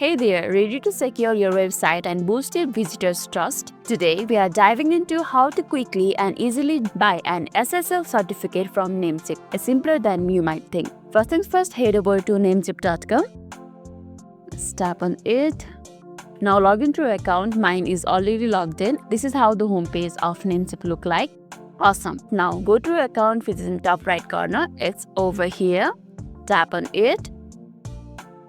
Hey there, ready to secure your website and boost your visitors' trust? Today, we are diving into how to quickly and easily buy an SSL certificate from NameCheap. It's simpler than you might think. First things first, head over to namecheap.com. Tap on it. Now log into your account. Mine is already logged in. This is how the homepage of NameCheap look like. Awesome. Now go to your account, which is in top right corner. It's over here. Tap on it.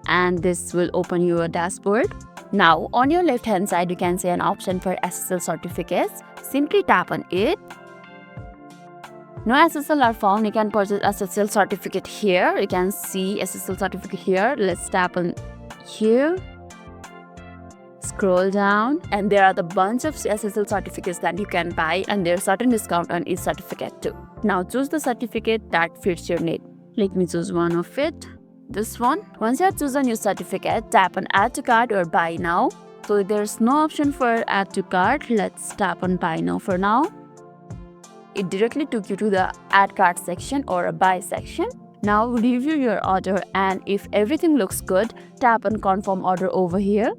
And this will open your dashboard. Now on your left hand side you can see an option for SSL certificates. Simply tap on it. No SSL are found. You can purchase SSL certificate here. You can see SSL certificate here. Let's tap on here. Scroll down and there are the bunch of SSL certificates that you can buy, and there's certain discount on each certificate too. Now choose the certificate that fits your need. Let me choose one of it. This one. Once you have chosen your certificate, tap on add to cart or buy now. So there's no option for add to cart. Let's tap on buy now for now. It directly took you to the add cart section or a buy section. Now review your order, and if everything looks good, tap on confirm order over here.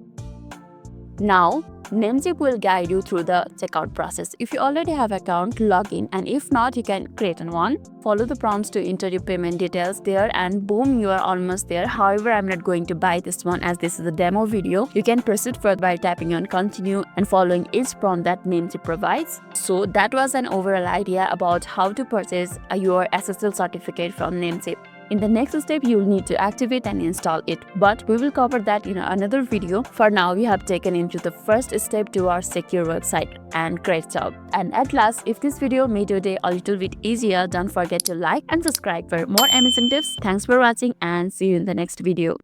Now NameCheap will guide you through the checkout process. If you already have account, log in, and if not, you can create one. Follow the prompts to enter your payment details there, and boom, you are almost there. However, I'm not going to buy this one as this is a demo video. You can proceed further by tapping on continue and following each prompt that NameCheap provides. So that was an overall idea about how to purchase your SSL certificate from NameCheap. In the next step, you'll need to activate and install it, but we will cover that in another video. For now, we have taken into the first step to our secure website, and great job. And at last, if this video made your day a little bit easier, don't forget to like and subscribe for more amazing tips. Thanks for watching and see you in the next video.